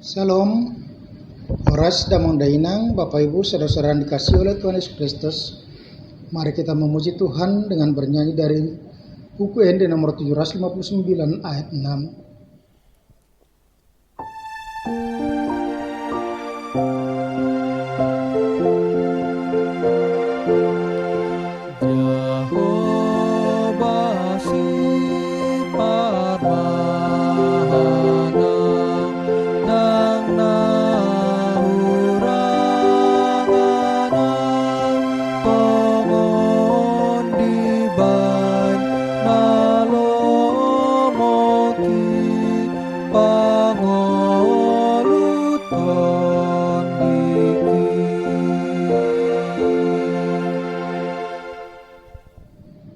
Salam, Horas Damang Dainang, Bapak Ibu, saudara-saudara yang dikasihi oleh Tuhan Yesus Kristus. Mari kita memuji Tuhan dengan bernyanyi dari buku ND nomor 759 ayat 6.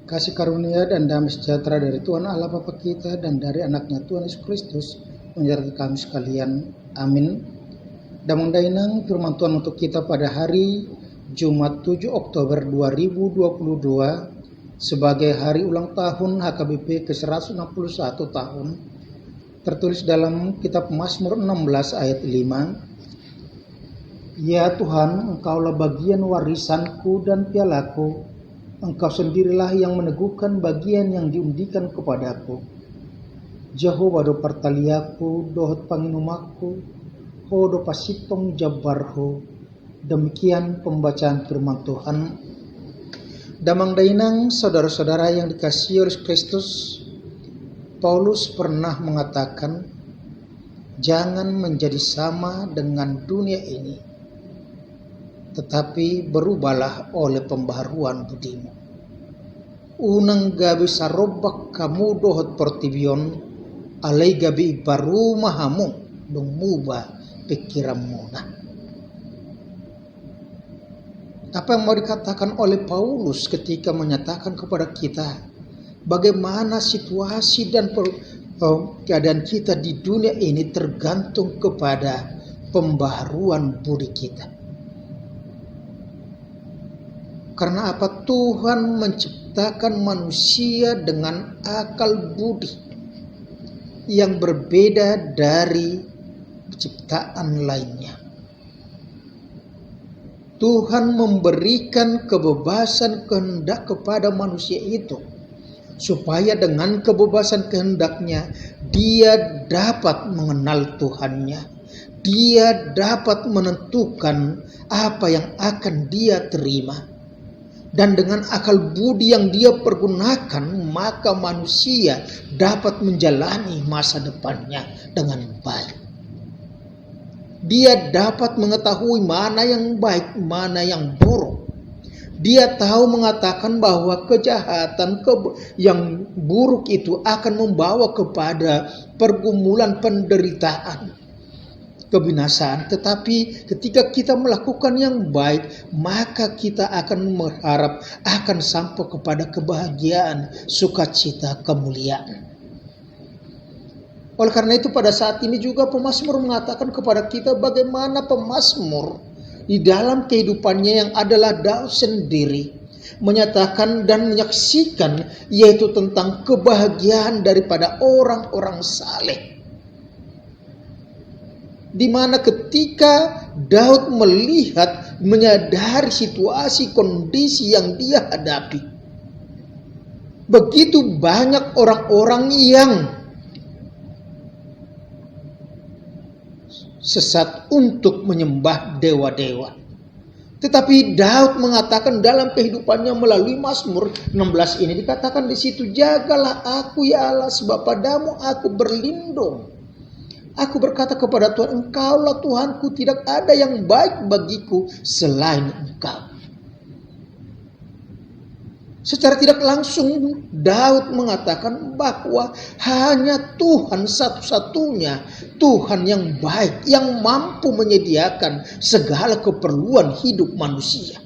Kasih karunia dan damai sejahtera dari Tuhan Allah Bapa kita dan dari anaknya Tuhan Yesus Kristus menyertai kami sekalian. Amin. Damang Dainang firman Tuhan untuk kita pada hari Jumat 7 Oktober 2022 sebagai hari ulang tahun HKBP ke-161 tahun. Tertulis dalam kitab Mazmur 16 ayat 5. Ya Tuhan, Engkaulah bagian warisanku dan pialaku. Engkau sendirilah yang meneguhkan bagian yang diundikan kepadaku. Jehovah do partaliaku, dohot panginumaku, ho do pasitong jabarho. Demikian pembacaan firman Tuhan. Damang Dainang, saudara-saudara yang dikasihi oleh Kristus, Paulus pernah mengatakan, jangan menjadi sama dengan dunia ini, tetapi berubahlah oleh pembaharuan budimu. Unang gabi sarobak kamu dohot portibion, alai gabi baru mahamu dong mubah pikiranmu. Apa yang mau dikatakan oleh Paulus ketika menyatakan kepada kita bagaimana situasi dan keadaan kita di dunia ini tergantung kepada pembaharuan budi kita. Karena apa? Tuhan menciptakan manusia dengan akal budi yang berbeda dari ciptaan lainnya. Tuhan memberikan kebebasan kehendak kepada manusia itu, supaya dengan kebebasan kehendaknya dia dapat mengenal Tuhannya. Dia dapat menentukan apa yang akan dia terima. Dan dengan akal budi yang dia pergunakan, maka manusia dapat menjalani masa depannya dengan baik. Dia dapat mengetahui mana yang baik, mana yang buruk. Dia tahu mengatakan bahwa kejahatan yang buruk itu akan membawa kepada pergumulan, penderitaan, kebinasaan. Tetapi ketika kita melakukan yang baik, maka kita akan berharap akan sampai kepada kebahagiaan, sukacita, kemuliaan. Oleh karena itu pada saat ini juga pemazmur mengatakan kepada kita bagaimana pemazmur di dalam kehidupannya yang adalah Daud sendiri menyatakan dan menyaksikan yaitu tentang kebahagiaan daripada orang-orang saleh. Di mana ketika Daud melihat, menyadari situasi, kondisi yang dia hadapi, begitu banyak orang-orang yang sesat untuk menyembah dewa-dewa. Tetapi Daud mengatakan dalam kehidupannya melalui Mazmur 16 ini dikatakan di situ, jagalah aku ya Allah, sebab padamu aku berlindung. Aku berkata kepada Tuhan, Engkaulah Tuhanku, tidak ada yang baik bagiku selain Engkau. Secara tidak langsung Daud mengatakan bahwa hanya Tuhan satu-satunya Tuhan yang baik, yang mampu menyediakan segala keperluan hidup manusia.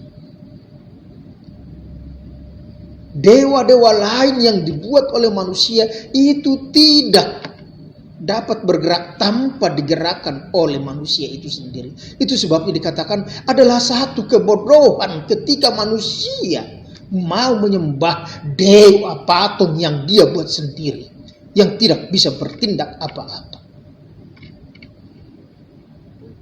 Dewa-dewa lain yang dibuat oleh manusia itu tidak dapat bergerak tanpa digerakkan oleh manusia itu sendiri. Itu sebabnya dikatakan adalah satu kebodohan ketika manusia mau menyembah dewa patung yang dia buat sendiri, yang tidak bisa bertindak apa-apa.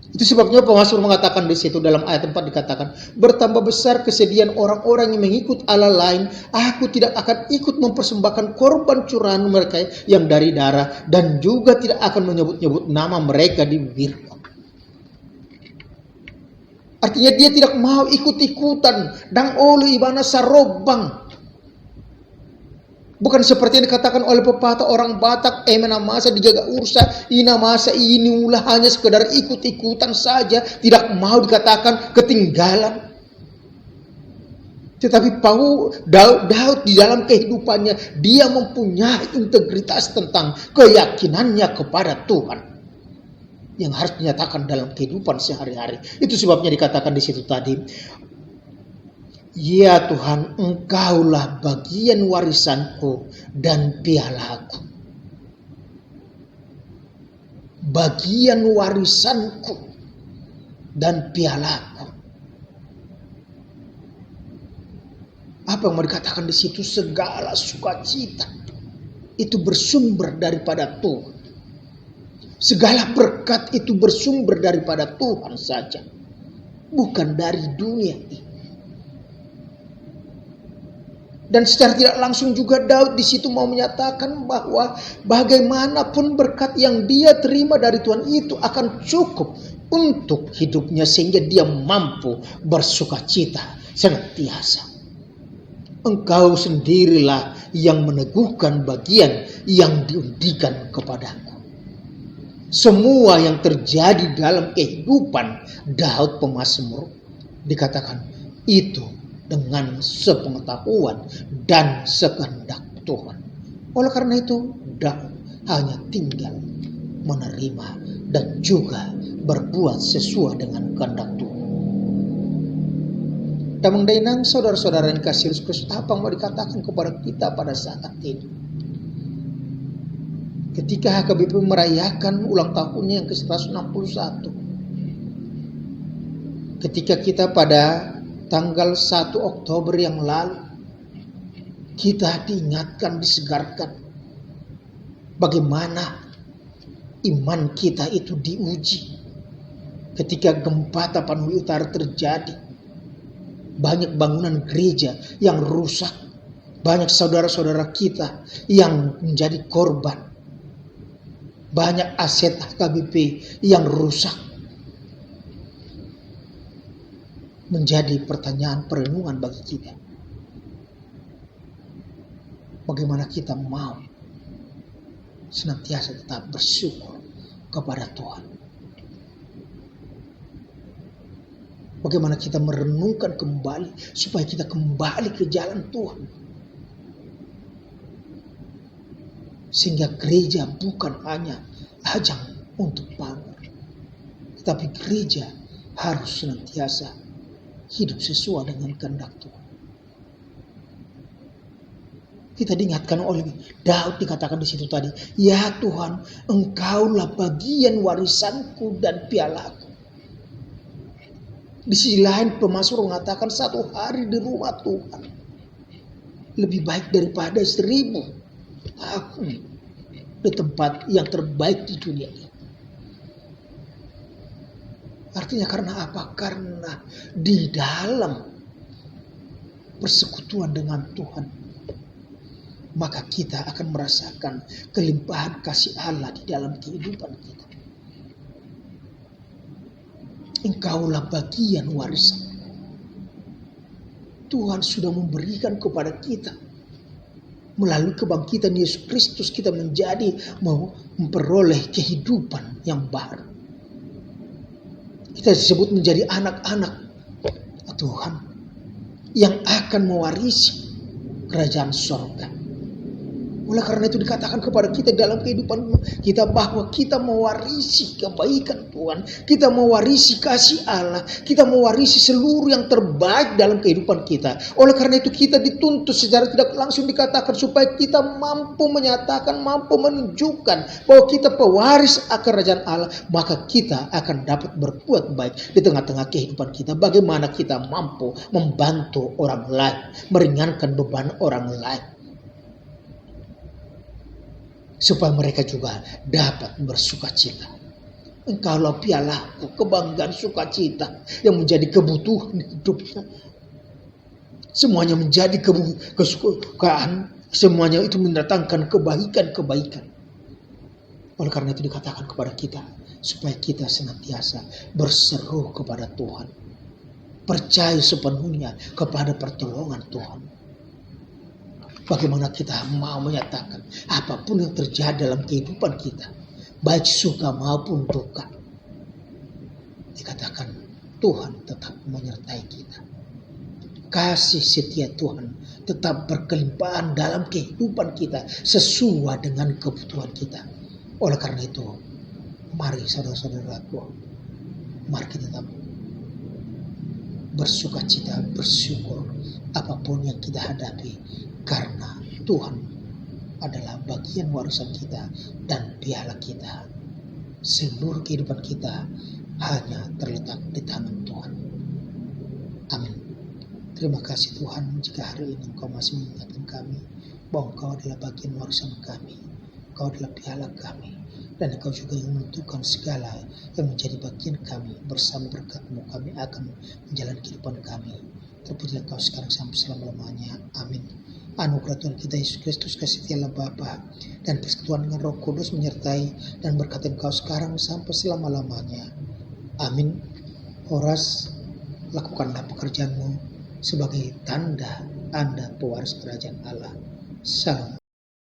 Itu sebabnya pemazmur mengatakan di situ dalam ayat 4 dikatakan, bertambah besar kesedihan orang-orang yang mengikut Allah lain, aku tidak akan ikut mempersembahkan korban curahan mereka yang dari darah, dan juga tidak akan menyebut-nyebut nama mereka di bibirku. Artinya dia tidak mau ikut-ikutan dan oleh ibana sarobang. Bukan seperti yang dikatakan oleh pepatah orang Batak, emena masa dijaga ursa, ina masa ini ulah hanya sekedar ikut-ikutan saja, tidak mau dikatakan ketinggalan. Tetapi Daud di dalam kehidupannya, dia mempunyai integritas tentang keyakinannya kepada Tuhan yang harus dinyatakan dalam kehidupan sehari-hari. Itu sebabnya dikatakan di situ tadi, ya Tuhan, Engkaulah bagian warisanku dan pialaku. Bagian warisanku dan pialaku. Apa yang mau dikatakan di situ? Segala sukacita itu bersumber daripada Tuhan. Segala berkat itu bersumber daripada Tuhan saja, bukan dari dunia ini. Dan secara tidak langsung juga Daud di situ mau menyatakan bahwa bagaimanapun berkat yang dia terima dari Tuhan itu akan cukup untuk hidupnya sehingga dia mampu bersukacita senantiasa. Engkau sendirilah yang meneguhkan bagian yang diundikan kepadaku. Semua yang terjadi dalam kehidupan Daud pemazmur dikatakan itu dengan sepengetahuan dan sekehendak Tuhan. Oleh karena itu, Daud hanya tinggal menerima dan juga berbuat sesuai dengan kehendak Tuhan. Damang dainang saudara-saudara yang kasih Yesus, apa yang mau dikatakan kepada kita pada saat ini? Ketika HKBP merayakan ulang tahunnya yang ke-161. Ketika kita pada tanggal 1 Oktober yang lalu, kita diingatkan, disegarkan bagaimana iman kita itu diuji. Ketika gempa Tapanuli Utara terjadi, banyak bangunan gereja yang rusak, banyak saudara-saudara kita yang menjadi korban, banyak aset HKBP yang rusak. Menjadi pertanyaan perenungan bagi kita. Bagaimana kita mau senantiasa tetap bersyukur kepada Tuhan. Bagaimana kita merenungkan kembali supaya kita kembali ke jalan Tuhan. Sehingga gereja bukan hanya ajang untuk pamer, tetapi gereja harus senantiasa hidup sesuai dengan kehendak Tuhan. Kita diingatkan oleh Daud, dikatakan di situ tadi, ya Tuhan, Engkaulah bagian warisanku dan pialaku. Di sisi lain pemazmur mengatakan 1 hari di rumah Tuhan lebih baik daripada 1000 tahun di tempat yang terbaik di dunia ini. Artinya karena apa? Karena di dalam persekutuan dengan Tuhan, maka kita akan merasakan kelimpahan kasih Allah di dalam kehidupan kita. Engkaulah bagian warisan. Tuhan sudah memberikan kepada kita. Melalui kebangkitan Yesus Kristus kita memperoleh kehidupan yang baru. Kita disebut menjadi anak-anak Tuhan yang akan mewarisi kerajaan sorga. Oleh karena itu dikatakan kepada kita dalam kehidupan kita bahwa kita mewarisi kebaikan Tuhan. Kita mewarisi kasih Allah. Kita mewarisi seluruh yang terbaik dalam kehidupan kita. Oleh karena itu kita dituntut secara tidak langsung dikatakan supaya kita mampu menyatakan, mampu menunjukkan bahwa kita pewaris akan kerajaan Allah. Maka kita akan dapat berbuat baik di tengah-tengah kehidupan kita. Bagaimana kita mampu membantu orang lain, meringankan beban orang lain, supaya mereka juga dapat bersukacita. Engkaulah pialaku, kebanggaan sukacita yang menjadi kebutuhan hidupnya. Semuanya menjadi kesukaan, semuanya itu mendatangkan kebaikan-kebaikan. Oleh karena itu dikatakan kepada kita, supaya kita senantiasa berseru kepada Tuhan. Percaya sepenuhnya kepada pertolongan Tuhan. Bagaimana kita mau menyatakan apapun yang terjadi dalam kehidupan kita, baik suka maupun duka, dikatakan Tuhan tetap menyertai kita. Kasih setia Tuhan tetap berkelimpahan dalam kehidupan kita sesuai dengan kebutuhan kita. Oleh karena itu, mari saudara-saudaraku, mari kita tetap bersukacita, bersyukur apapun yang kita hadapi, karena Tuhan adalah bagian warisan kita dan piala kita. Seluruh kehidupan kita hanya terletak di tangan Tuhan. Amin. Terima kasih Tuhan, jika hari ini Engkau masih mengingatkan kami bahwa Engkau adalah bagian warisan kami, Engkau adalah piala kami, dan Engkau juga yang menentukan segala yang menjadi bagian kami. Bersama berkat-Mu kami akan menjalani kehidupan kami. Terpujilah Engkau sekarang sampai selama-lamanya. Amin. Anugerah Tuhan kita Yesus Kristus, kasih Allah Bapa, dan persekutuan dengan Roh Kudus menyertai dan berkati Engkau sekarang sampai selama-lamanya. Amin. Horas, lakukanlah pekerjaanmu sebagai tanda Anda pewaris kerajaan Allah. Salam.